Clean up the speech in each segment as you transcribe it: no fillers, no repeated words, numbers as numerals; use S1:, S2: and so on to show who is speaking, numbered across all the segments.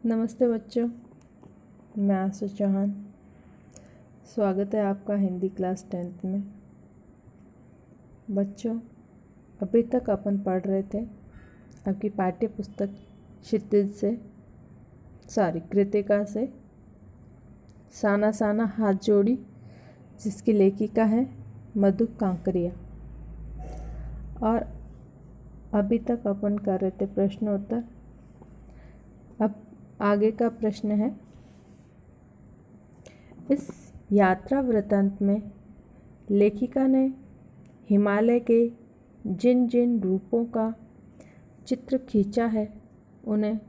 S1: नमस्ते बच्चों, मैं आशु चौहान। स्वागत है आपका हिंदी क्लास 10th में। बच्चों, अभी तक अपन पढ़ रहे थे आपकी पाठ्य पुस्तक कृतिका से साना साना हाथ जोड़ी, जिसकी लेखिका है मधु कांकरिया। और अभी तक अपन कर रहे थे प्रश्नोत्तर। अब आगे का प्रश्न है, इस यात्रा वृत्तांत में लेखिका ने हिमालय के जिन जिन रूपों का चित्र खींचा है उन्हें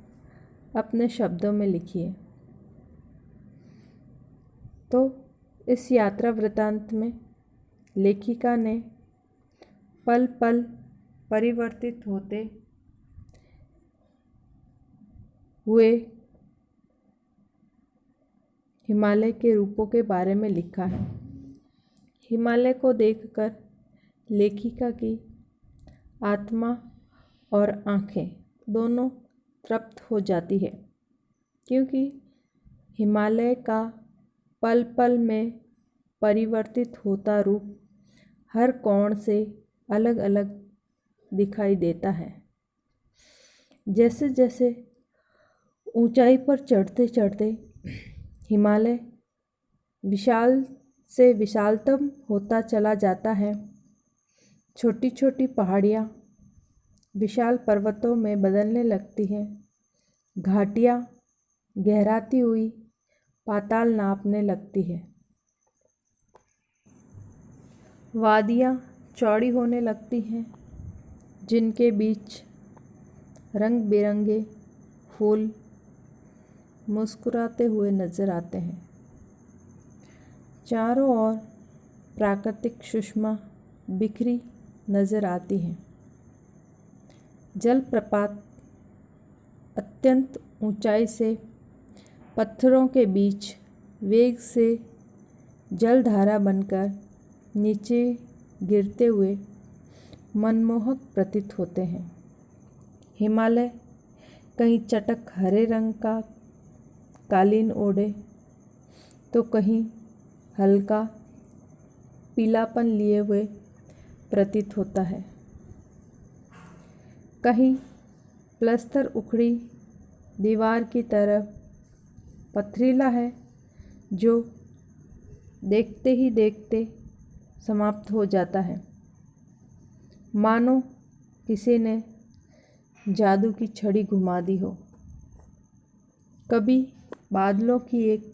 S1: अपने शब्दों में लिखिए। तो इस यात्रा वृत्तांत में लेखिका ने पल पल परिवर्तित होते हुए हिमालय के रूपों के बारे में लिखा है। हिमालय को देखकर लेखिका की आत्मा और आँखें दोनों तृप्त हो जाती है, क्योंकि हिमालय का पल पल में परिवर्तित होता रूप हर कोण से अलग अलग दिखाई देता है। जैसे जैसे ऊंचाई पर चढ़ते चढ़ते हिमालय विशाल से विशालतम होता चला जाता है, छोटी छोटी पहाड़ियाँ विशाल पर्वतों में बदलने लगती हैं, घाटियाँ गहराती हुई पाताल नापने लगती है, वादियाँ चौड़ी होने लगती हैं, जिनके बीच रंग बिरंगे फूल मुस्कुराते हुए नजर आते हैं। चारों ओर प्राकृतिक सुषमा बिखरी नजर आती है। जलप्रपात अत्यंत ऊंचाई से पत्थरों के बीच वेग से जलधारा बनकर नीचे गिरते हुए मनमोहक प्रतीत होते हैं। हिमालय कहीं चटक हरे रंग का कालीन ओढ़े तो कहीं हल्का पीलापन लिए हुए प्रतीत होता है। कहीं प्लस्तर उखड़ी दीवार की तरफ पथरीला है, जो देखते ही देखते समाप्त हो जाता है, मानो किसी ने जादू की छड़ी घुमा दी हो। कभी बादलों की एक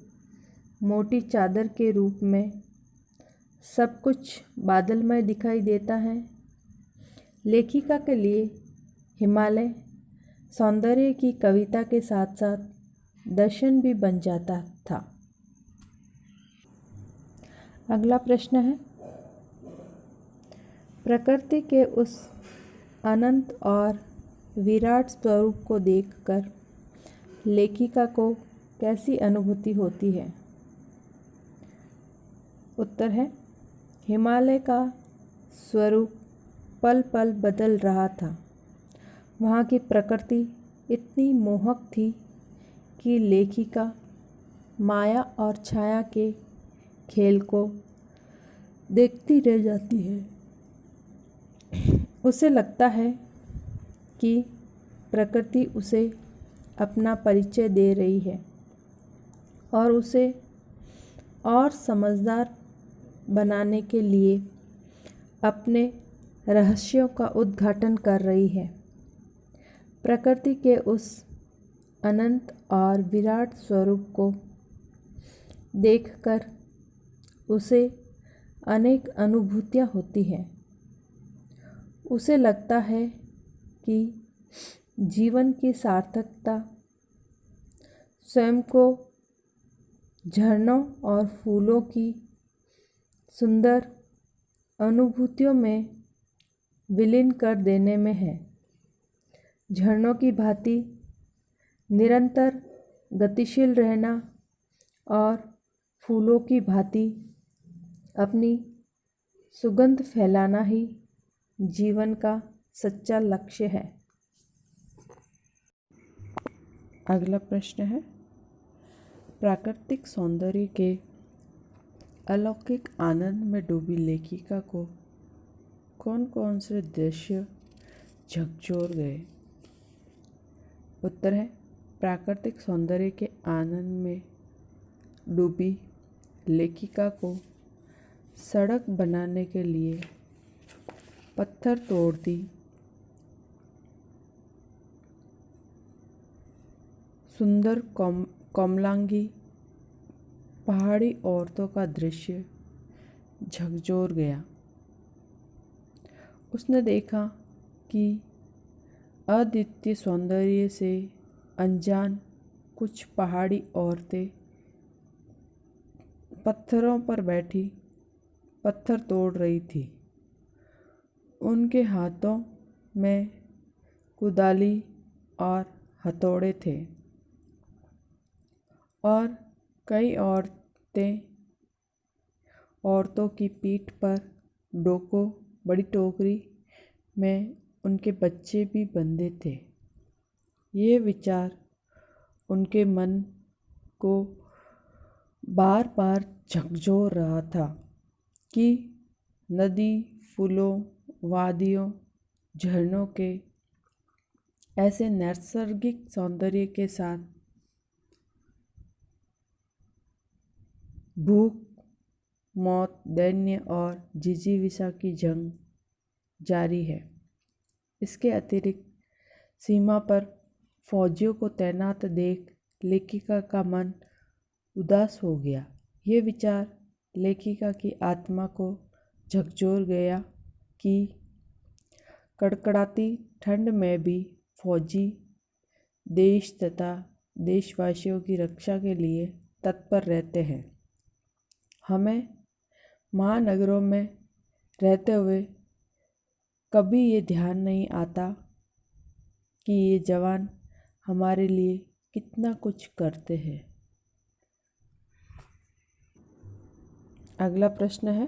S1: मोटी चादर के रूप में सब कुछ बादलमय दिखाई देता है। लेखिका के लिए हिमालय सौंदर्य की कविता के साथ साथ दर्शन भी बन जाता था। अगला प्रश्न है, प्रकृति के उस अनंत और विराट स्वरूप को देखकर लेखिका को कैसी अनुभूति होती है? उत्तर है, हिमालय का स्वरूप पल पल बदल रहा था। वहाँ की प्रकृति इतनी मोहक थी कि लेखिका माया और छाया के खेल को देखती रह जाती है। उसे लगता है कि प्रकृति उसे अपना परिचय दे रही है और उसे और समझदार बनाने के लिए अपने रहस्यों का उद्घाटन कर रही है। प्रकृति के उस अनंत और विराट स्वरूप को देखकर उसे अनेक अनुभूतियाँ होती हैं। उसे लगता है कि जीवन की सार्थकता स्वयं को झरनों और फूलों की सुंदर अनुभूतियों में विलीन कर देने में है। झरनों की भांति निरंतर गतिशील रहना और फूलों की भांति अपनी सुगंध फैलाना ही जीवन का सच्चा लक्ष्य है। अगला प्रश्न है, प्राकृतिक सौंदर्य के अलौकिक आनंद में डूबी लेखिका को कौन कौन से दृश्य झकझोर गए? उत्तर है, प्राकृतिक सौंदर्य के आनंद में डूबी लेखिका को सड़क बनाने के लिए पत्थर तोड़ती सुंदर कोमलांगी पहाड़ी औरतों का दृश्य झकझोर गया। उसने देखा कि अद्वितीय सौंदर्य से अनजान कुछ पहाड़ी औरतें पत्थरों पर बैठी पत्थर तोड़ रही थी। उनके हाथों में कुदाली और हथौड़े थे और कई औरतों की पीठ पर डोको बड़ी टोकरी में उनके बच्चे भी बंधे थे। ये विचार उनके मन को बार बार झकझोर रहा था कि नदी, फूलों, वादियों, झरनों के ऐसे नैसर्गिक सौंदर्य के साथ भूख, मौत, दैन्य और जिजीविषा की जंग जारी है। इसके अतिरिक्त सीमा पर फौजियों को तैनात देख लेखिका का मन उदास हो गया। ये विचार लेखिका की आत्मा को झकझोर गया कि कड़कड़ाती ठंड में भी फौजी देश तथा देशवासियों की रक्षा के लिए तत्पर रहते हैं। हमें महानगरों में रहते हुए कभी ये ध्यान नहीं आता कि ये जवान हमारे लिए कितना कुछ करते हैं। अगला प्रश्न है,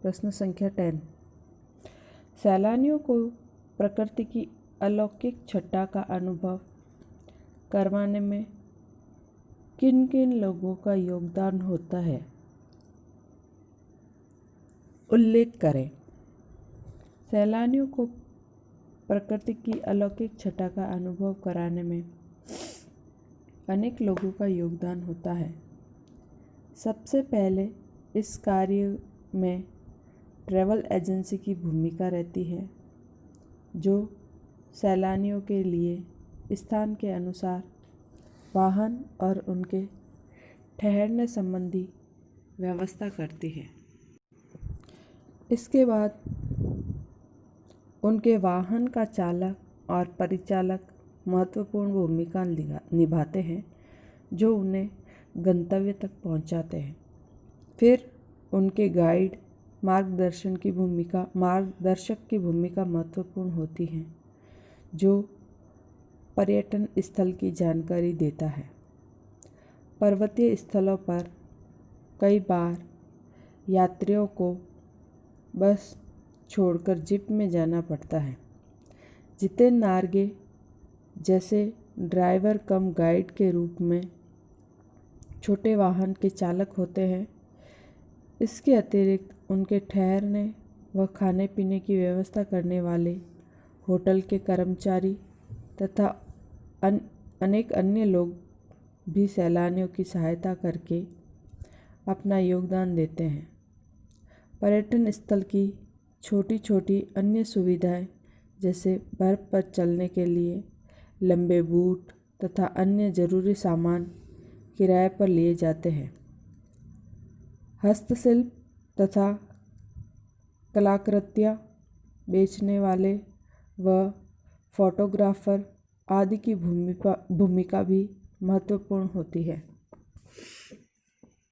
S1: प्रश्न संख्या 10। सैलानियों को प्रकृति की अलौकिक छटा का अनुभव करवाने में किन किन लोगों का योगदान होता है? उल्लेख करें। सैलानियों को प्रकृति की अलौकिक छटा का अनुभव कराने में अनेक लोगों का योगदान होता है। सबसे पहले इस कार्य में ट्रैवल एजेंसी की भूमिका रहती है, जो सैलानियों के लिए स्थान के अनुसार वाहन और उनके ठहरने संबंधी व्यवस्था करती है। इसके बाद उनके वाहन का चालक और परिचालक महत्वपूर्ण भूमिका निभाते हैं, जो उन्हें गंतव्य तक पहुंचाते हैं। फिर उनके गाइड मार्गदर्शक की भूमिका महत्वपूर्ण होती है, जो पर्यटन स्थल की जानकारी देता है। पर्वतीय स्थलों पर कई बार यात्रियों को बस छोड़कर जीप में जाना पड़ता है। जितेंद्र नार्गे जैसे ड्राइवर कम गाइड के रूप में छोटे वाहन के चालक होते हैं। इसके अतिरिक्त उनके ठहरने व खाने पीने की व्यवस्था करने वाले होटल के कर्मचारी तथा अनेक अन्य लोग भी सैलानियों की सहायता करके अपना योगदान देते हैं। पर्यटन स्थल की छोटी छोटी अन्य सुविधाएं जैसे बर्फ पर चलने के लिए लंबे बूट तथा अन्य जरूरी सामान किराए पर लिए जाते हैं। हस्तशिल्प तथा कलाकृतियाँ बेचने वाले व फोटोग्राफर आदि की भूमिका भी महत्वपूर्ण होती है।